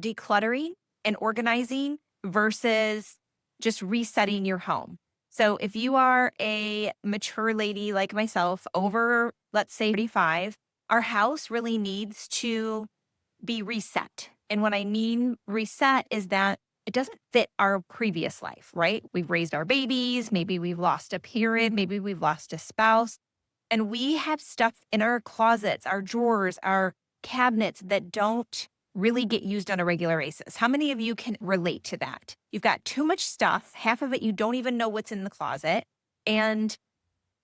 decluttering and organizing versus just resetting your home. So if you are a mature lady like myself, over, let's say 35, our house really needs to be reset. And what I mean reset is that it doesn't fit our previous life, right? We've raised our babies, maybe we've lost a parent, maybe we've lost a spouse, and we have stuff in our closets, our drawers, our cabinets that don't really get used on a regular basis. How many of you can relate to that? You've got too much stuff, half of it you don't even know what's in the closet, and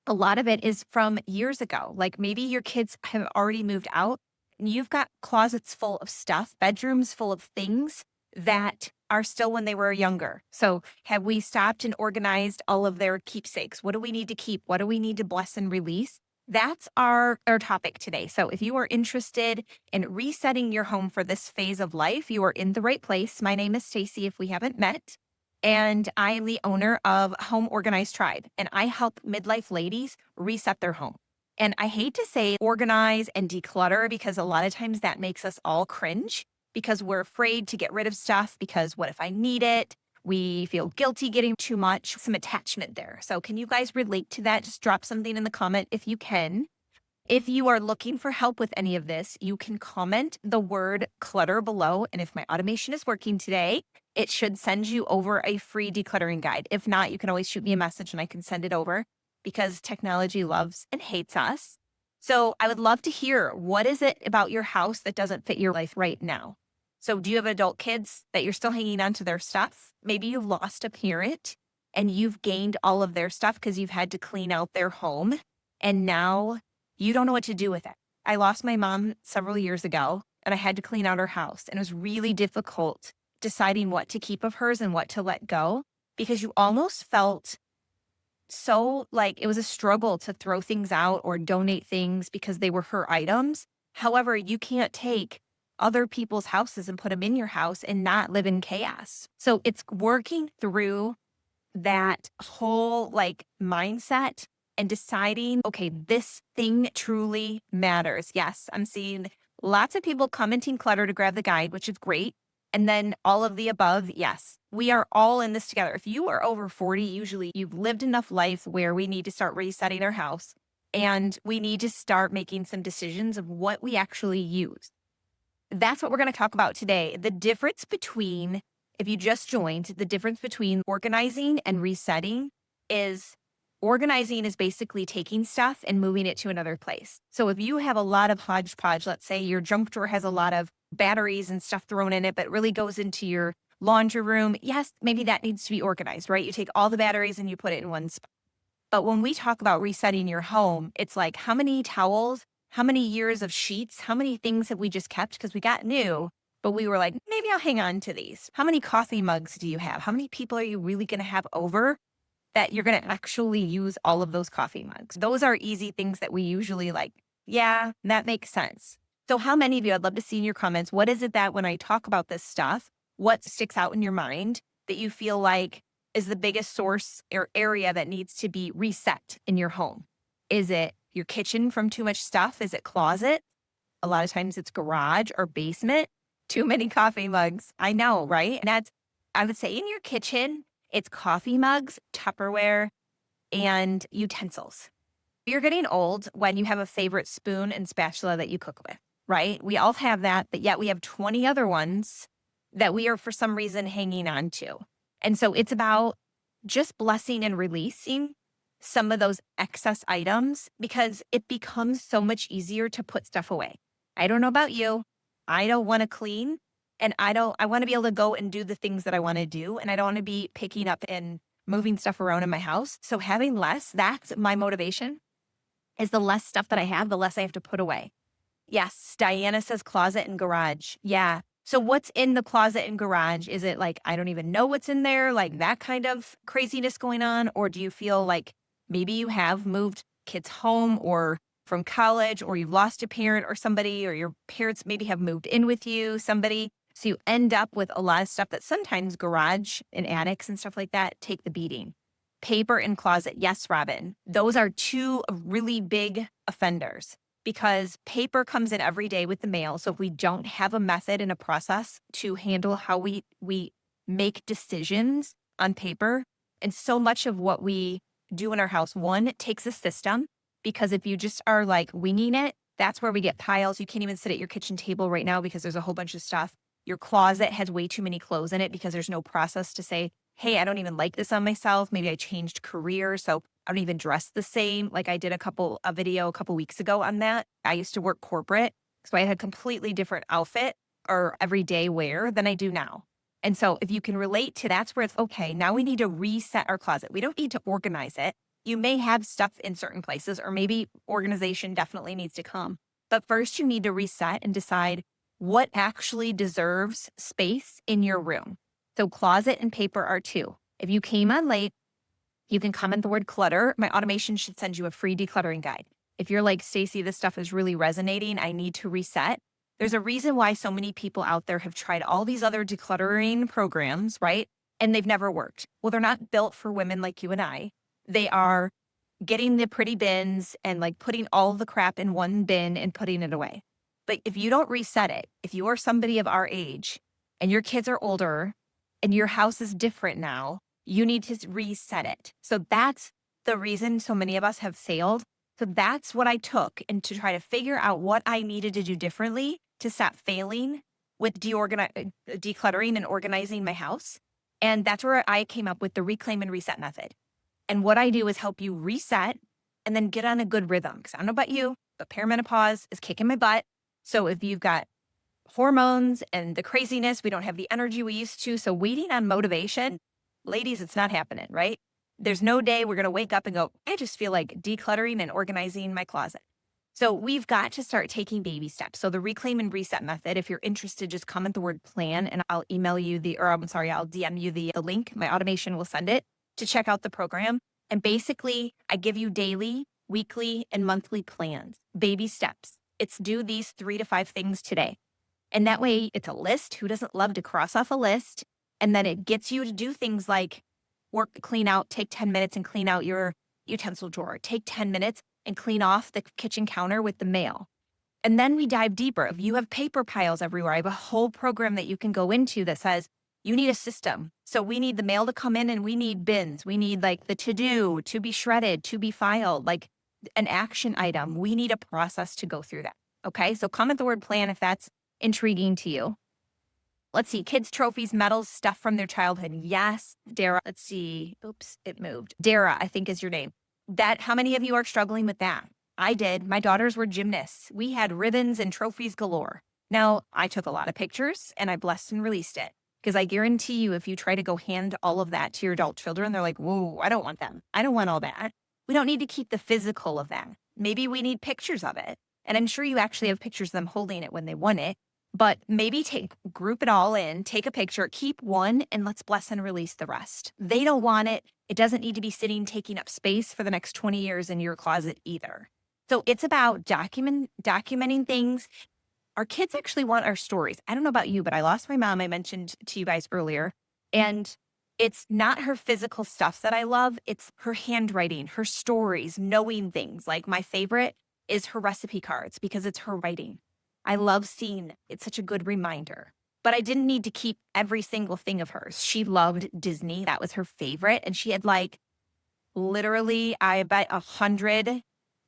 a lot of it is from years ago. Like maybe your kids have already moved out and you've got closets full of stuff, bedrooms full of things that are still when they were younger. So have we stopped and organized all of their keepsakes? What do we need to keep? What do we need to bless and release? That's our topic today. So if you are interested in resetting your home for this phase of life, you are in the right place. My name is Stacy, if we haven't met. And I am the owner of Home Organized Tribe, and I help midlife ladies reset their home. And I hate to say organize and declutter because a lot of times that makes us all cringe because we're afraid to get rid of stuff because what if I need it? We feel guilty getting too much, some attachment there. So can you guys relate to that? Just drop something in the comment if you can. If you are looking for help with any of this, you can comment the word clutter below. And if my automation is working today, it should send you over a free decluttering guide. If not, you can always shoot me a message and I can send it over because technology loves and hates us. So I would love to hear, what is it about your house that doesn't fit your life right now? So do you have adult kids that you're still hanging on to their stuff? Maybe you lost a parent and you've gained all of their stuff because you've had to clean out their home. And now you don't know what to do with it. I lost my mom several years ago and I had to clean out her house. And it was really difficult deciding what to keep of hers and what to let go because you almost felt so like it was a struggle to throw things out or donate things because they were her items. However, you can't take other people's houses and put them in your house and not live in chaos. So it's working through that whole like mindset and deciding, okay, this thing truly matters. Yes, I'm seeing lots of people commenting clutter to grab the guide, which is great. And then all of the above, yes, we are all in this together. If you are over 40, usually you've lived enough life where we need to start resetting our house and we need to start making some decisions of what we actually use. That's what we're going to talk about today. The difference between, if you just joined, the difference between organizing and resetting is organizing is basically taking stuff and moving it to another place. So if you have a lot of hodgepodge, let's say your junk drawer has a lot of batteries and stuff thrown in it, but really goes into your laundry room. Yes, maybe that needs to be organized, right? You take all the batteries and you put it in one spot. But when we talk about resetting your home, it's like how many towels, how many years of sheets, how many things have we just kept because we got new, but we were like, maybe I'll hang on to these. How many coffee mugs do you have? How many people are you really going to have over that you're going to actually use all of those coffee mugs? Those are easy things that we usually like. Yeah, that makes sense. So how many of you, I'd love to see in your comments, what is it that when I talk about this stuff, what sticks out in your mind that you feel like is the biggest source or area that needs to be reset in your home? Is it your kitchen from too much stuff? Is it closet? A lot of times it's garage or basement. Too many coffee mugs. I know, right? And that's, I would say in your kitchen, it's coffee mugs, Tupperware, and utensils. You're getting old when you have a favorite spoon and spatula that you cook with, right? We all have that, but yet we have 20 other ones that we are for some reason hanging on to. And so it's about just blessing and releasing some of those excess items because it becomes so much easier to put stuff away. I don't know about you. I don't want to clean and I want to be able to go and do the things that I want to do. And I don't want to be picking up and moving stuff around in my house. So having less, that's my motivation, is the less stuff that I have, the less I have to put away. Yes, Diana says closet and garage. Yeah. So what's in the closet and garage? Is it like, I don't even know what's in there, like that kind of craziness going on? Or do you feel like maybe you have moved kids home or from college, or you've lost a parent or somebody, or your parents maybe have moved in with you, somebody. So you end up with a lot of stuff that sometimes garage and attics and stuff like that take the beating. Paper and closet. Yes, Robin. Those are two really big offenders. because paper comes in every day with the mail. So if we don't have a method and a process to handle how we make decisions on paper, and so much of what we do in our house, one, it takes a system, because if you just are like winging it, that's where we get piles. You can't even sit at your kitchen table right now because there's a whole bunch of stuff. Your closet has way too many clothes in it because there's no process to say, hey, I don't even like this on myself. Maybe I changed careers, so I don't even dress the same. Like I did a video a couple weeks ago on that. I used to work corporate, so I had a completely different outfit or everyday wear than I do now. And so if you can relate to, that's where it's okay. Now we need to reset our closet. We don't need to organize it. You may have stuff in certain places, or maybe organization definitely needs to come. But first, you need to reset and decide what actually deserves space in your room. So closet and paper are two. If you came on late, you can comment the word clutter. My automation should send you a free decluttering guide. If you're like, Stacey, this stuff is really resonating, I need to reset. There's a reason why so many people out there have tried all these other decluttering programs, right? And they've never worked. Well, they're not built for women like you and I. They are getting the pretty bins and like putting all the crap in one bin and putting it away. But if you don't reset it, if you are somebody of our age and your kids are older and your house is different now, you need to reset it. So that's the reason so many of us have failed. So that's what I took, and to try to figure out what I needed to do differently to stop failing with decluttering and organizing my house. And that's where I came up with the reclaim and reset method. And what I do is help you reset and then get on a good rhythm. Because I don't know about you, but perimenopause is kicking my butt. So if you've got hormones and the craziness, we don't have the energy we used to. So waiting on motivation, ladies, it's not happening, right? There's no day we're going to wake up and go, I just feel like decluttering and organizing my closet. So we've got to start taking baby steps. So the reclaim and reset method, if you're interested, just comment the word plan and I'll email you I'll DM you the link. My automation will send it to check out the program. And basically, I give you daily, weekly, and monthly plans, baby steps. It's do these 3 to 5 things today. And that way it's a list. Who doesn't love to cross off a list? And then it gets you to do things like take 10 minutes and clean out your utensil drawer. Take 10 minutes and clean off the kitchen counter with the mail. And then we dive deeper. If you have paper piles everywhere, I have a whole program that you can go into that says you need a system. So we need the mail to come in and we need bins. We need like the to-do, to be shredded, to be filed, like an action item. We need a process to go through that. Okay, so comment the word plan if that's intriguing to you. Let's see, kids, trophies, medals, stuff from their childhood. Yes, Dara, let's see. Oops, it moved. Dara, I think is your name. How many of you are struggling with that? I did. My daughters were gymnasts. We had ribbons and trophies galore. Now, I took a lot of pictures and I blessed and released it, because I guarantee you, if you try to go hand all of that to your adult children, they're like, whoa, I don't want them. I don't want all that. We don't need to keep the physical of that. Maybe we need pictures of it. And I'm sure you actually have pictures of them holding it when they won it. But maybe group it all in, take a picture, keep one, and let's bless and release the rest. They don't want it. It doesn't need to be taking up space for the next 20 years in your closet either. So it's about documenting things. Our kids actually want our stories. I don't know about you, but I lost my mom, I mentioned to you guys earlier. And it's not her physical stuff that I love. It's her handwriting, her stories, knowing things. Like my favorite is her recipe cards because it's her writing. I love seeing it. It's such a good reminder. But I didn't need to keep every single thing of hers. She loved Disney. That was her favorite. And she had like literally, I bet 100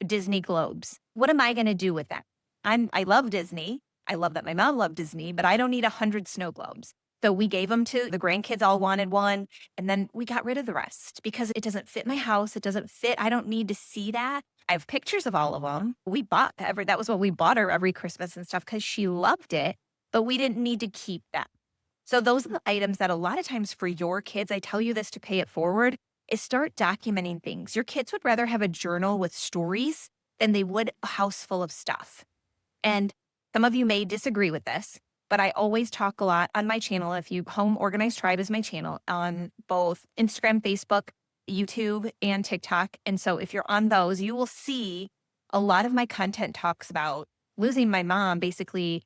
Disney globes. What am I going to do with that? I love Disney. I love that my mom loved Disney, but I don't need 100 snow globes. So we gave them to the grandkids, all wanted one. And then we got rid of the rest because it doesn't fit my house. It doesn't fit. I don't need to see that. I have pictures of all of them. That was what we bought her every Christmas and stuff because she loved it, but we didn't need to keep them. So those are the items that a lot of times for your kids, I tell you this to pay it forward, is start documenting things. Your kids would rather have a journal with stories than they would a house full of stuff. And some of you may disagree with this, but I always talk a lot on my channel. Home Organized Tribe is my channel on both Instagram, Facebook, YouTube, and TikTok. And so if you're on those, you will see a lot of my content talks about losing my mom. Basically,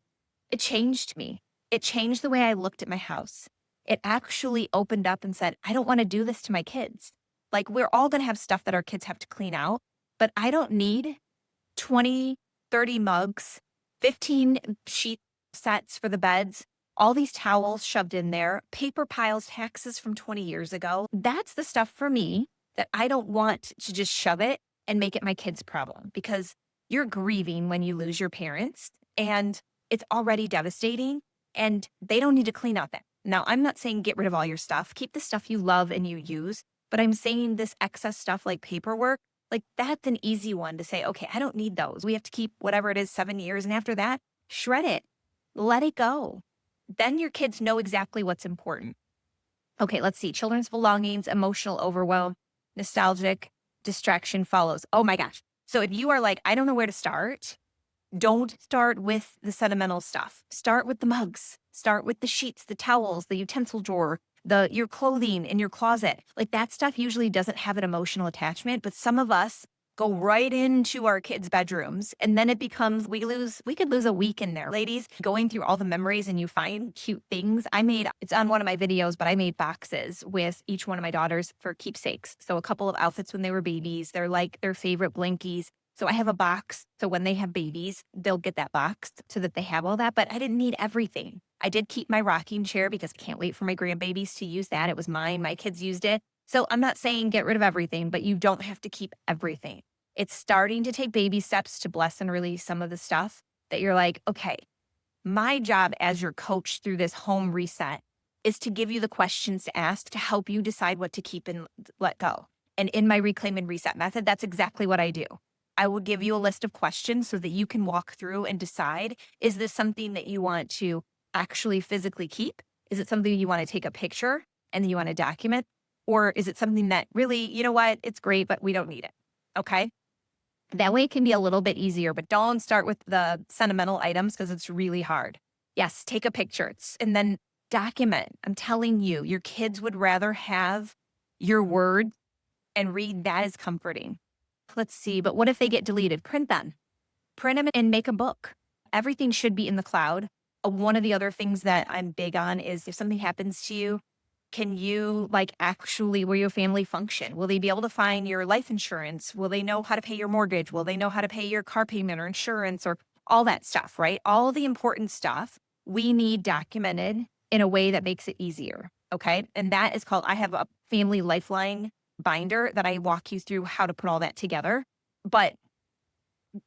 it changed me. It changed the way I looked at my house. It actually opened up and said, I don't want to do this to my kids. Like, we're all going to have stuff that our kids have to clean out, but I don't need 20, 30 mugs, 15 sheet sets for the beds, all these towels shoved in there, paper piles, taxes from 20 years ago. That's the stuff for me that I don't want to just shove it and make it my kid's problem, because you're grieving when you lose your parents and it's already devastating and they don't need to clean out that. Now, I'm not saying get rid of all your stuff. Keep the stuff you love and you use, but I'm saying this excess stuff like paperwork, like that's an easy one to say, okay, I don't need those. We have to keep whatever it is 7 years. And after that, shred it, let it go. Then your kids know exactly what's important. Okay, let's see. Children's belongings, emotional overwhelm, nostalgic, distraction follows. Oh my gosh. So if you are like, I don't know where to start, don't start with the sentimental stuff. Start with the mugs. Start with the sheets, the towels, the utensil drawer, your clothing in your closet. Like that stuff usually doesn't have an emotional attachment, but some of us go right into our kids' bedrooms and then it becomes, we could lose a week in there. Ladies, going through all the memories and you find cute things. It's on one of my videos, but I made boxes with each one of my daughters for keepsakes. So a couple of outfits when they were babies, they're like their favorite blankies. So I have a box. So when they have babies, they'll get that box so that they have all that. But I didn't need everything. I did keep my rocking chair because I can't wait for my grandbabies to use that. It was mine. My kids used it. So I'm not saying get rid of everything, but you don't have to keep everything. It's starting to take baby steps to bless and release some of the stuff that you're like, okay, my job as your coach through this home reset is to give you the questions to ask to help you decide what to keep and let go. And in my reclaim and reset method, that's exactly what I do. I will give you a list of questions so that you can walk through and decide, is this something that you want to actually physically keep? Is it something you want to take a picture and you want to document? Or is it something that really, you know what, it's great, but we don't need it. Okay. That way it can be a little bit easier, but don't start with the sentimental items because it's really hard. Yes, take a picture and then document. I'm telling you, your kids would rather have your word and read that as comforting. Let's see, but what if they get deleted? Print them and make a book. Everything should be in the cloud. One of the other things that I'm big on is if something happens to you, can you will your family function? Will they be able to find your life insurance? Will they know how to pay your mortgage? Will they know how to pay your car payment or insurance or all that stuff, right? All the important stuff we need documented in a way that makes it easier. Okay. And that is I have a family lifeline binder that I walk you through how to put all that together. But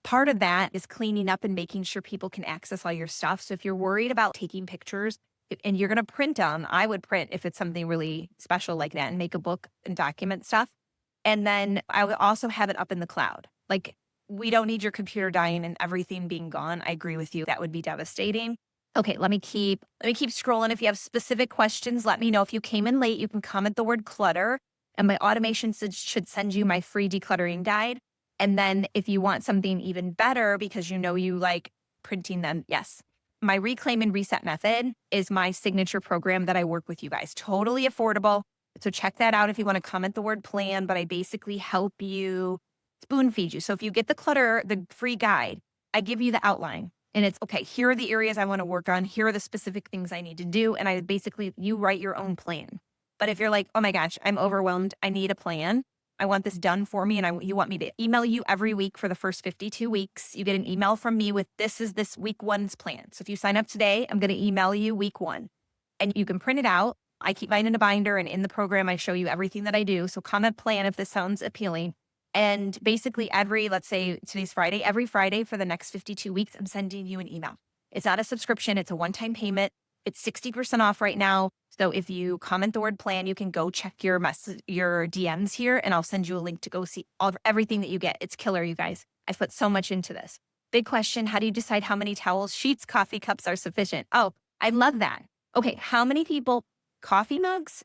part of that is cleaning up and making sure people can access all your stuff. So if you're worried about taking pictures and you're going to print them, I would print if it's something really special like that and make a book and document stuff. And then I would also have it up in the cloud. Like, we don't need your computer dying and everything being gone. I agree with you. That would be devastating. Okay, let me keep scrolling. If you have specific questions, let me know. If you came in late, you can comment the word clutter and my automation should send you my free decluttering guide. And then if you want something even better because you know you like printing them, yes. My reclaim and reset method is my signature program that I work with you guys. Totally affordable. So check that out if you want to comment the word plan, but I basically help you spoon feed you. So if you get the free guide, I give you the outline and it's okay, here are the areas I want to work on. Here are the specific things I need to do. And you write your own plan. But if you're like, oh my gosh, I'm overwhelmed, I need a plan. I want this done for me. And you want me to email you every week for the first 52 weeks. You get an email from me with this week one's plan. So if you sign up today, I'm going to email you week one and you can print it out. I keep mine in a binder and in the program, I show you everything that I do. So comment plan if this sounds appealing. And basically let's say today's Friday, every Friday for the next 52 weeks, I'm sending you an email. It's not a subscription. It's a one-time payment. It's 60% off right now. So if you comment the word plan, you can go check your DMs here and I'll send you a link to go see everything that you get. It's killer, you guys. I've put so much into this. Big question. How do you decide how many towels, sheets, coffee cups are sufficient? Oh, I love that. Okay. How many people, coffee mugs?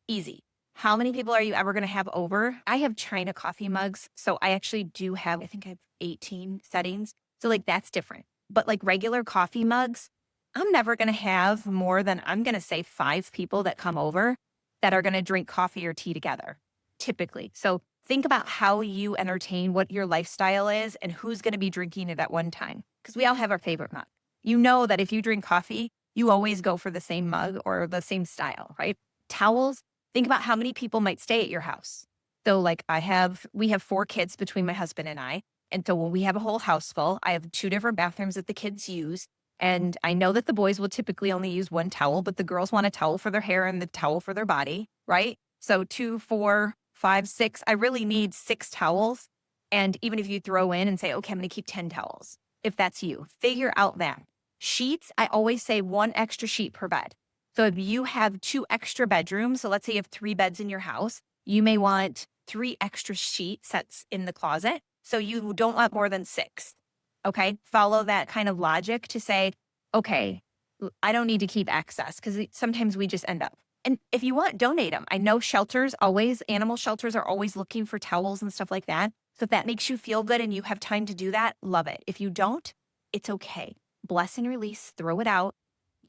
Easy. How many people are you ever going to have over? I have China coffee mugs. So I actually do have, I think I have 18 settings. So that's different. But regular coffee mugs, I'm never going to have more than, I'm going to say 5 people that come over that are going to drink coffee or tea together, typically. So think about how you entertain, what your lifestyle is, and who's going to be drinking it at one time. Because we all have our favorite mug. You know that if you drink coffee, you always go for the same mug or the same style, right? Towels, think about how many people might stay at your house. So we have 4 kids between my husband and I. And so when we have a whole house full, I have 2 different bathrooms that the kids use. And I know that the boys will typically only use 1 towel, but the girls want a towel for their hair and the towel for their body, right? So 2, 4, 5, 6. I really need 6 towels. And even if you throw in and say, okay, I'm going to keep 10 towels, if that's you, figure out that. Sheets, I always say 1 extra sheet per bed. So if you have 2 extra bedrooms, so let's say you have 3 beds in your house, you may want 3 extra sheet sets in the closet. So you don't want more than 6. Okay. Follow that kind of logic to say, okay, I don't need to keep excess because sometimes we just end up. And if you want, donate them. I know animal shelters are always looking for towels and stuff like that. So if that makes you feel good and you have time to do that, love it. If you don't, it's okay. Bless and release, throw it out.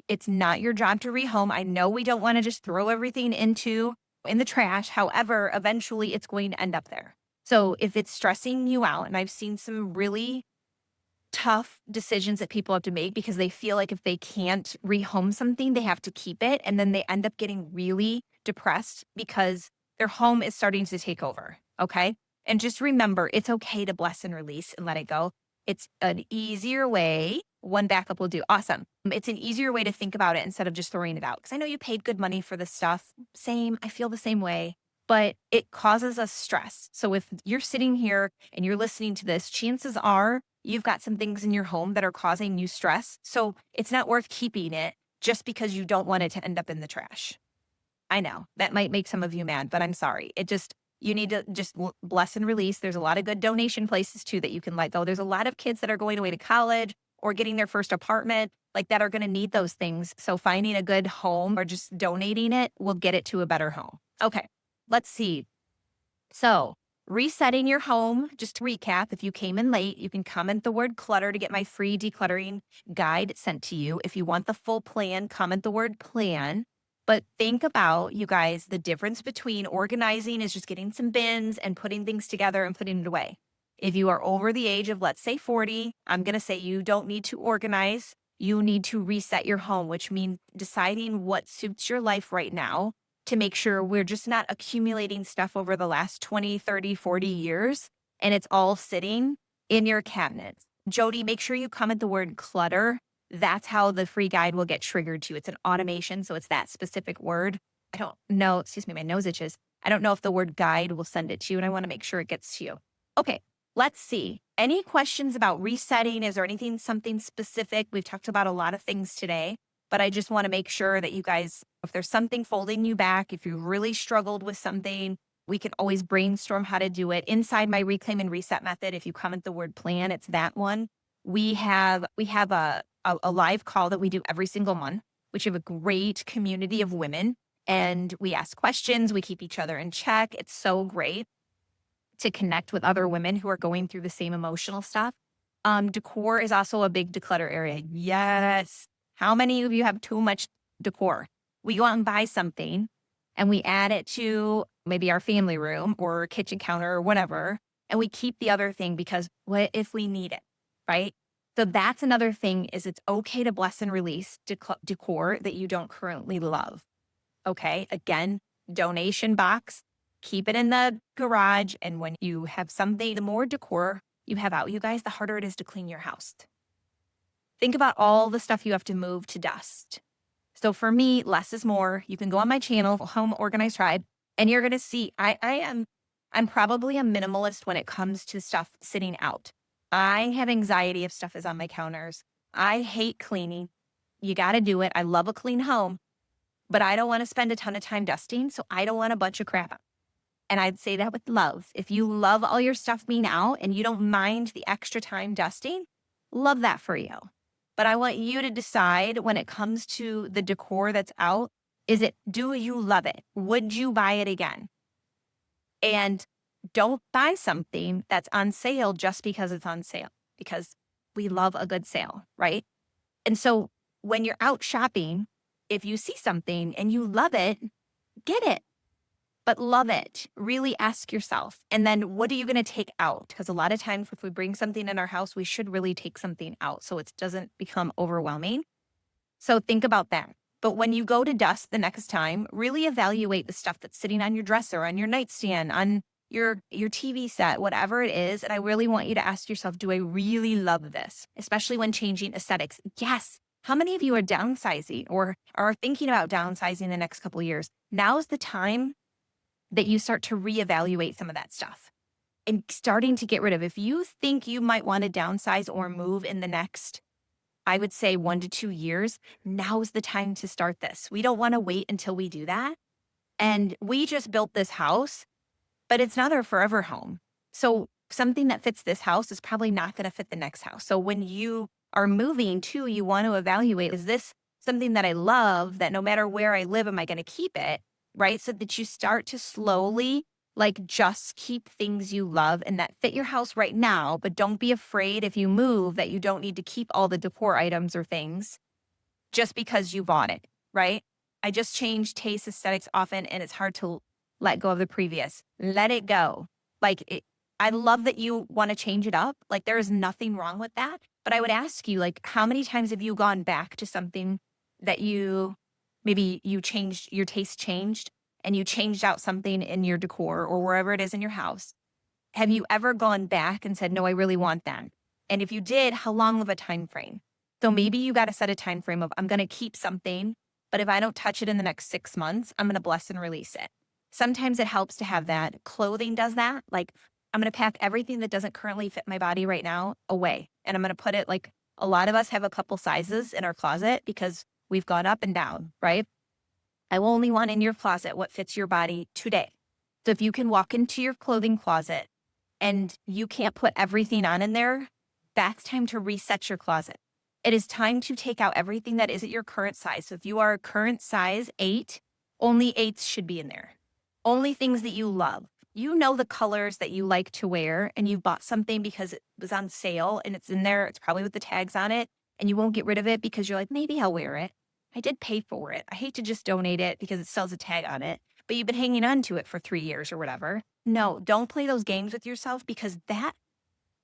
It's not your job to rehome. I know we don't want to just throw everything in the trash. However, eventually it's going to end up there. So if it's stressing you out, and I've seen some really tough decisions that people have to make because they feel like if they can't rehome something, they have to keep it. And then they end up getting really depressed because their home is starting to take over. Okay. And just remember, it's okay to bless and release and let it go. It's an easier way. One backup will do. Awesome. It's an easier way to think about it instead of just throwing it out. Because I know you paid good money for this stuff. Same. I feel the same way. But it causes us stress. So if you're sitting here and you're listening to this, chances are you've got some things in your home that are causing you stress. So it's not worth keeping it just because you don't want it to end up in the trash. I know that might make some of you mad, but I'm sorry. You need to just bless and release. There's a lot of good donation places too that you can let go. There's a lot of kids that are going away to college or getting their first apartment like that are going to need those things. So finding a good home or just donating it will get it to a better home. Okay, let's see. So resetting your home, just to recap, if you came in late, you can comment the word clutter to get my free decluttering guide sent to you. If you want the full plan, comment the word plan. But think about, you guys, the difference between organizing is just getting some bins and putting things together and putting it away. If you are over the age of, let's say 40, I'm going to say you don't need to organize. You need to reset your home, which means deciding what suits your life right now to make sure we're just not accumulating stuff over the last 20, 30, 40 years, and it's all sitting in your cabinets. Jody, make sure you comment the word clutter. That's how the free guide will get triggered to you. It's an automation, so it's that specific word. I don't know, excuse me, my nose itches. I don't know if the word guide will send it to you, and I want to make sure it gets to you. Okay, let's see. Any questions about resetting? Is there something specific? We've talked about a lot of things today, but I just want to make sure that you guys, if there's something holding you back, if you really struggled with something, we can always brainstorm how to do it. Inside my reclaim and reset method, if you comment the word plan, it's that one. We have a live call that we do every single month, which have a great community of women. And we ask questions. We keep each other in check. It's so great to connect with other women who are going through the same emotional stuff. Decor is also a big declutter area. Yes. How many of you have too much decor? We go out and buy something and we add it to maybe our family room or kitchen counter or whatever. And we keep the other thing because what if we need it, right? So that's another thing is it's okay to bless and release decor that you don't currently love. Okay. Again, donation box, keep it in the garage. And when you have something, the more decor you have out, you guys, the harder it is to clean your house. Think about all the stuff you have to move to dust. So for me, less is more. You can go on my channel, Home Organized Tribe, and you're going to see I'm probably a minimalist when it comes to stuff sitting out. I have anxiety if stuff is on my counters. I hate cleaning. You got to do it. I love a clean home, but I don't want to spend a ton of time dusting. So I don't want a bunch of crap out. And I'd say that with love. If you love all your stuff being out and you don't mind the extra time dusting, love that for you. But I want you to decide when it comes to the decor that's out, do you love it? Would you buy it again? And don't buy something that's on sale just because it's on sale, because we love a good sale, right? And so when you're out shopping, if you see something and you love it, get it. But love it. Really ask yourself. And then what are you going to take out? Because a lot of times if we bring something in our house, we should really take something out so it doesn't become overwhelming. So think about that. But when you go to dust the next time, really evaluate the stuff that's sitting on your dresser, on your nightstand, on your TV set, whatever it is. And I really want you to ask yourself, do I really love this? Especially when changing aesthetics. Yes. How many of you are downsizing or are thinking about downsizing the next couple of years? Now's the time that you start to reevaluate some of that stuff and starting to get rid of. If you think you might want to downsize or move in the next, I would say 1 to 2 years, now's the time to start this. We don't want to wait until we do that. And we just built this house, but it's not our forever home. So something that fits this house is probably not going to fit the next house. So when you are moving too, you want to evaluate, is this something that I love that no matter where I live, am I going to keep it? Right? So that you start to slowly like just keep things you love and that fit your house right now, but don't be afraid if you move that you don't need to keep all the decor items or things just because you bought it, right? I just change taste aesthetics often and it's hard to let go of the previous. Let it go. I love that you want to change it up. Like there is nothing wrong with that. But I would ask you, like, how many times have you gone back to something that maybe you changed, your taste changed and you changed out something in your decor or wherever it is in your house? Have you ever gone back and said, no, I really want that? And if you did, how long of a time frame? So maybe you got to set a time frame of, I'm going to keep something, but if I don't touch it in the next 6 months, I'm going to bless and release it. Sometimes it helps to have that. Clothing does that. Like I'm going to pack everything that doesn't currently fit my body right now away. And I'm going to put it like a lot of us have a couple sizes in our closet because we've gone up and down, right? I will only want in your closet what fits your body today. So if you can walk into your clothing closet and you can't put everything on in there, that's time to reset your closet. It is time to take out everything that isn't your current size. So if you are a current size 8, only 8s should be in there. Only things that you love. You know the colors that you like to wear and you bought something because it was on sale and it's in there. It's probably with the tags on it and you won't get rid of it because you're like, maybe I'll wear it. I did pay for it. I hate to just donate it because it still has a tag on it, but you've been hanging on to it for 3 years or whatever. No, don't play those games with yourself because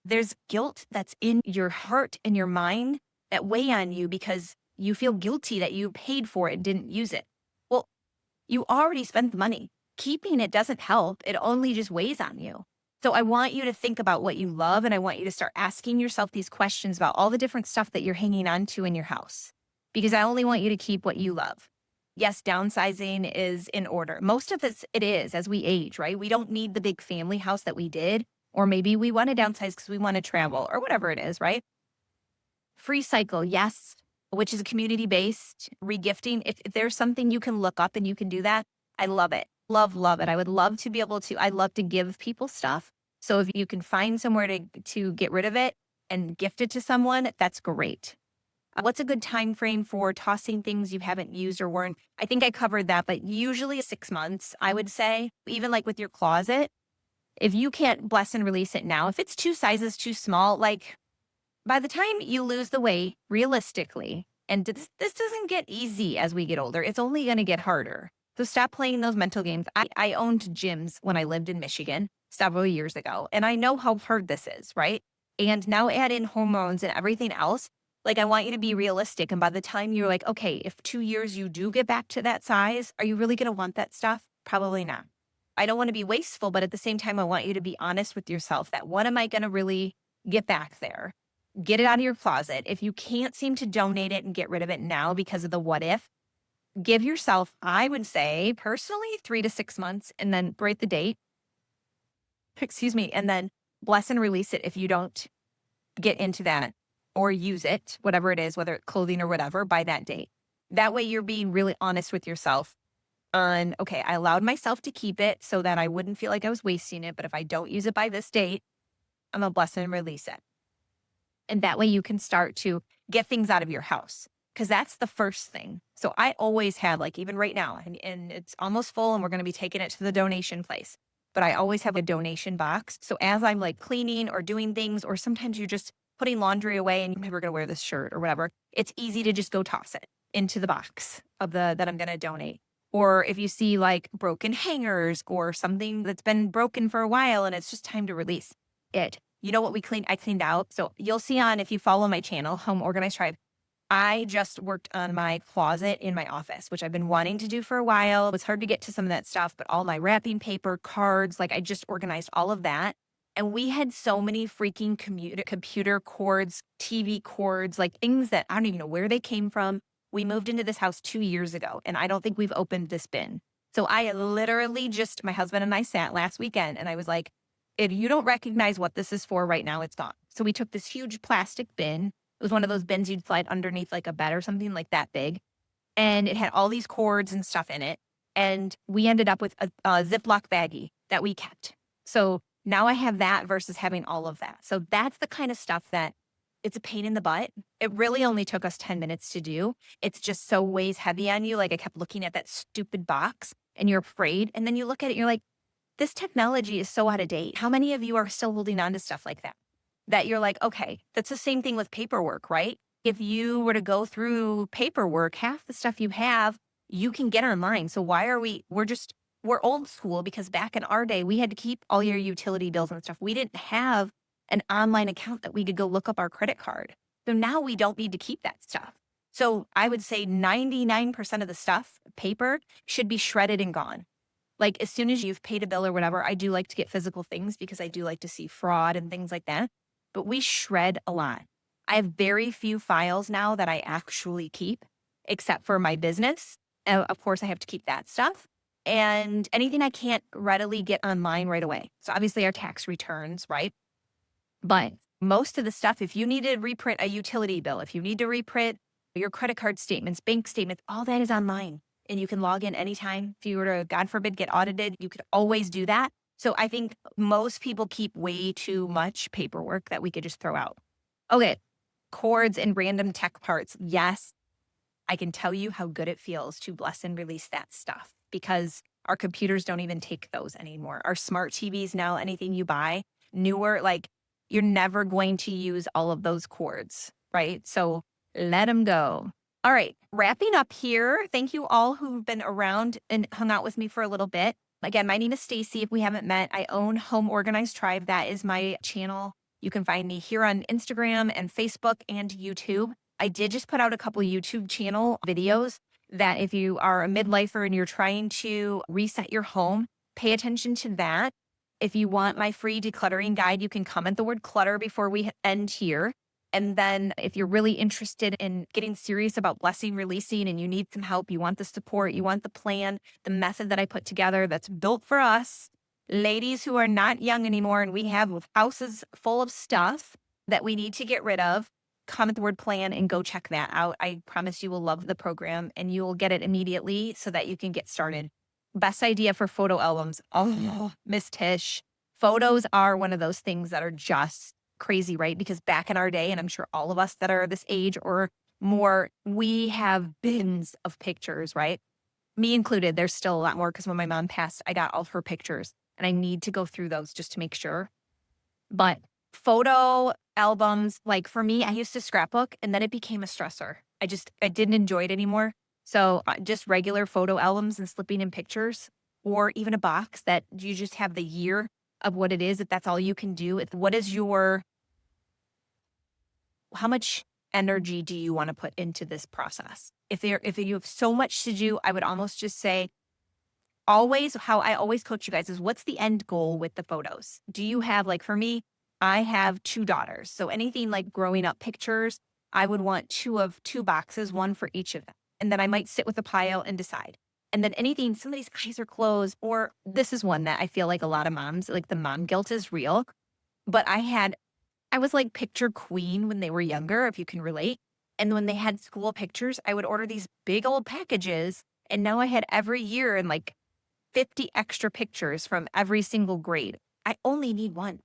there's guilt that's in your heart and your mind that weigh on you because you feel guilty that you paid for it and didn't use it. Well, you already spent the money. Keeping it doesn't help. It only just weighs on you. So I want you to think about what you love and I want you to start asking yourself these questions about all the different stuff that you're hanging on to in your house because I only want you to keep what you love. Yes, downsizing is in order. Most of it is as we age, right? We don't need the big family house that we did, or maybe we want to downsize because we want to travel or whatever it is, right? Free cycle, yes, which is a community-based regifting. If there's something you can look up and you can do that, I love it. Love it. I would love to be able to, I love to give people stuff. So if you can find somewhere to get rid of it and gift it to someone, that's great. What's a good time frame for tossing things you haven't used or worn? I think I covered that, but usually 6 months, I would say. Even like with your closet, if you can't bless and release it now, if it's 2 sizes too small, like by the time you lose the weight, realistically, and this doesn't get easy as we get older, it's only going to get harder. So stop playing those mental games. I owned gyms when I lived in Michigan several years ago, and I know how hard this is, right? And now add in hormones and everything else. Like, I want you to be realistic. And by the time you're like, okay, if 2 years you do get back to that size, are you really going to want that stuff? Probably not. I don't want to be wasteful, but at the same time, I want you to be honest with yourself that when am I going to really get back there? Get it out of your closet. If you can't seem to donate it and get rid of it now because of the what if, give yourself, I would say personally, 3 to 6 months and then break the date. Excuse me. And then bless and release it if you don't get into that or use it, whatever it is, whether it's clothing or whatever, by that date. That way you're being really honest with yourself on, okay, I allowed myself to keep it so that I wouldn't feel like I was wasting it. But if I don't use it by this date, I'm going to bless and release it. And that way you can start to get things out of your house because that's the first thing. So I always had, like, even right now, and it's almost full and we're going to be taking it to the donation place, but I always have a donation box. So as I'm like cleaning or doing things, or sometimes you're just putting laundry away and you're never going to wear this shirt or whatever, it's easy to just go toss it into the box of that I'm going to donate. Or if you see like broken hangers or something that's been broken for a while and it's just time to release it. You know what I cleaned out? So you'll see if you follow my channel, Home Organized Tribe, I just worked on my closet in my office, which I've been wanting to do for a while. It was hard to get to some of that stuff, but all my wrapping paper, cards, like I just organized all of that. And we had so many freaking computer cords, TV cords, like things that I don't even know where they came from. We moved into this house 2 years ago, and I don't think we've opened this bin. So I literally just, my husband and I sat last weekend, and I was like, if you don't recognize what this is for right now, it's gone. So we took this huge plastic bin. It was one of those bins you'd slide underneath like a bed or something, like that big. And it had all these cords and stuff in it. And we ended up with a Ziploc baggie that we kept. So now I have that versus having all of that. So that's the kind of stuff that it's a pain in the butt. It really only took us 10 minutes to do. It's just so weighs heavy on you. Like I kept looking at that stupid box and you're afraid. And then you look at it, you're like, this technology is so out of date. How many of you are still holding on to stuff like that? That you're like, okay, that's the same thing with paperwork, right? If you were to go through paperwork, half the stuff you have, you can get online. So why are we're old school because back in our day, we had to keep all your utility bills and stuff. We didn't have an online account that we could go look up our credit card. So now we don't need to keep that stuff. So I would say 99% of the stuff, paper, should be shredded and gone. Like as soon as you've paid a bill or whatever, I do like to get physical things because I do like to see fraud and things like that. But we shred a lot. I have very few files now that I actually keep, except for my business. Of course, I have to keep that stuff. And anything I can't readily get online right away. So obviously our tax returns, right? But most of the stuff, if you need to reprint a utility bill, if you need to reprint your credit card statements, bank statements, all that is online. And you can log in anytime. If you were to, God forbid, get audited, you could always do that. So I think most people keep way too much paperwork that we could just throw out. Okay, cords and random tech parts. Yes, I can tell you how good it feels to bless and release that stuff because our computers don't even take those anymore. Our smart TVs now, anything you buy, newer, like you're never going to use all of those cords, right? So let them go. All right, wrapping up here. Thank you all who've been around and hung out with me for a little bit. Again, my name is Stacy. If we haven't met, I own Home Organized Tribe. That is my channel. You can find me here on Instagram and Facebook and YouTube. I did just put out a couple YouTube channel videos that if you are a midlifer and you're trying to reset your home, pay attention to that. If you want my free decluttering guide, you can comment the word clutter before we end here. And then if you're really interested in getting serious about blessing, releasing, and you need some help, you want the support, you want the plan, the method that I put together that's built for us, ladies who are not young anymore, and we have houses full of stuff that we need to get rid of, comment the word plan and go check that out. I promise you will love the program and you will get it immediately so that you can get started. Best idea for photo albums. Oh, Miss Tish. Photos are one of those things that are just crazy, right? Because back in our day, and I'm sure all of us that are this age or more, we have bins of pictures, right? Me included. There's still a lot more because when my mom passed, I got all of her pictures and I need to go through those just to make sure. But photo albums, like for me, I used to scrapbook and then it became a stressor. I didn't enjoy it anymore. So just regular photo albums and slipping in pictures or even a box that you just have the year of what it is, if that's all you can do. What is how much energy do you want to put into this process? If you have so much to do, I would almost just say, always, how I always coach you guys is what's the end goal with the photos? Do you have, like for me, I have 2 daughters. So anything like growing up pictures, I would want two boxes, one for each of them. And then I might sit with a pile and decide. And then anything, somebody's eyes are closed, or this is one that I feel like a lot of moms, like the mom guilt is real. But I was like picture queen when they were younger, if you can relate. And when they had school pictures, I would order these big old packages. And now I had every year and like 50 extra pictures from every single grade. I only need one.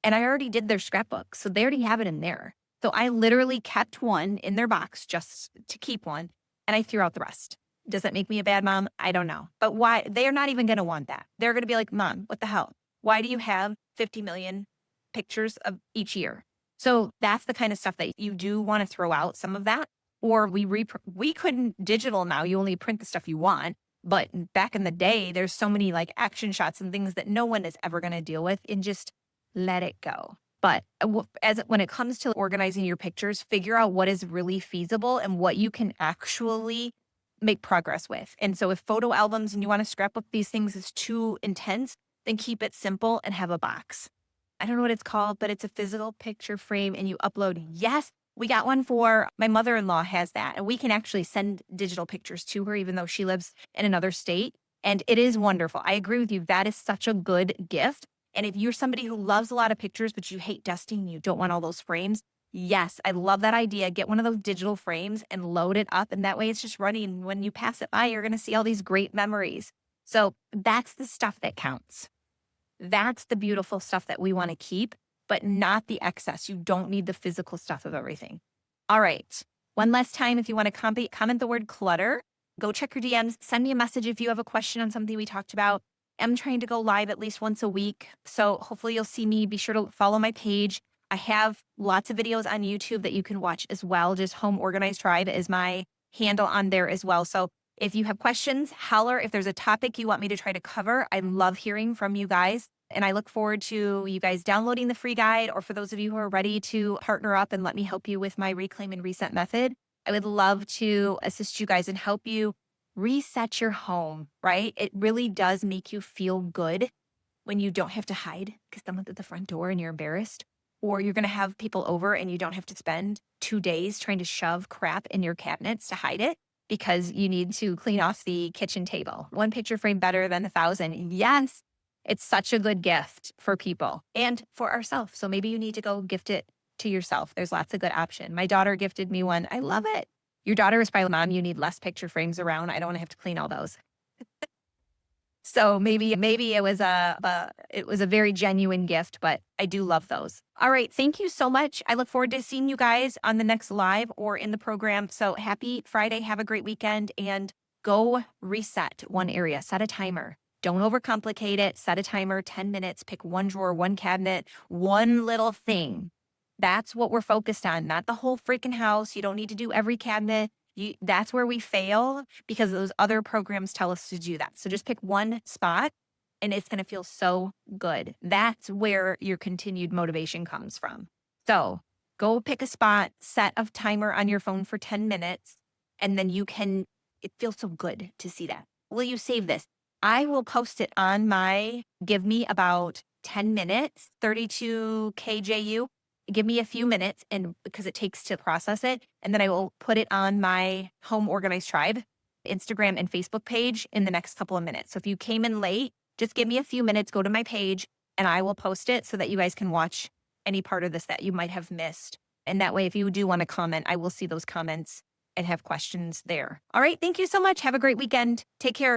And I already did their scrapbook. So they already have it in there. So I literally kept one in their box just to keep one. And I threw out the rest. Does that make me a bad mom? I don't know. But why? They're not even going to want that. They're going to be like, Mom, what the hell? Why do you have 50 million pictures of each year? So that's the kind of stuff that you do want to throw out, some of that. Or we couldn't digital now. You only print the stuff you want. But back in the day, there's so many like action shots and things that no one is ever going to deal with, and just let it go. But when it comes to organizing your pictures, figure out what is really feasible and what you can actually make progress with. And so if photo albums and you want to scrapbook these things is too intense, then keep it simple and have a box. I don't know what it's called, but it's a physical picture frame and you upload. Yes, we got one for my mother-in-law has that. And we can actually send digital pictures to her, even though she lives in another state. And it is wonderful. I agree with you. That is such a good gift. And if you're somebody who loves a lot of pictures, but you hate dusting, you don't want all those frames. Yes, I love that idea. Get one of those digital frames and load it up. And that way it's just running. When you pass it by, you're going to see all these great memories. So that's the stuff that counts. That's the beautiful stuff that we want to keep, but not the excess. You don't need the physical stuff of everything. All right. One last time, if you want to comment the word clutter, go check your DMs. Send me a message if you have a question on something we talked about. I'm trying to go live at least once a week. So hopefully you'll see me. Be sure to follow my page. I have lots of videos on YouTube that you can watch as well. Just Home Organized Tribe is my handle on there as well. So if you have questions, holler. If there's a topic you want me to try to cover, I love hearing from you guys. And I look forward to you guys downloading the free guide, or for those of you who are ready to partner up and let me help you with my reclaim and reset method, I would love to assist you guys and help you reset your home, right? It really does make you feel good when you don't have to hide because someone's at the front door and you're embarrassed, or you're going to have people over and you don't have to spend 2 days trying to shove crap in your cabinets to hide it because you need to clean off the kitchen table. One picture frame better than 1,000. Yes, it's such a good gift for people and for ourselves. So maybe you need to go gift it to yourself. There's lots of good option. My daughter gifted me one. I love it. Your daughter is probably, Mom, you need less picture frames around. I don't want to have to clean all those. So maybe it was a very genuine gift, but I do love those. All right. Thank you so much. I look forward to seeing you guys on the next live or in the program. So happy Friday. Have a great weekend and go reset one area. Set a timer. Don't overcomplicate it. Set a timer, 10 minutes, pick one drawer, one cabinet, one little thing. That's what we're focused on, not the whole freaking house. You don't need to do every cabinet. That's where we fail because those other programs tell us to do that. So just pick one spot and it's going to feel so good. That's where your continued motivation comes from. So go pick a spot, set a timer on your phone for 10 minutes, and then it feels so good to see that. Will you save this? I will post it on give me about 10 minutes, 32 KJU. Give me a few minutes and because it takes to process it. And then I will put it on my Home Organized Tribe, Instagram and Facebook page in the next couple of minutes. So if you came in late, just give me a few minutes, go to my page and I will post it so that you guys can watch any part of this that you might have missed. And that way, if you do want to comment, I will see those comments and have questions there. All right. Thank you so much. Have a great weekend. Take care.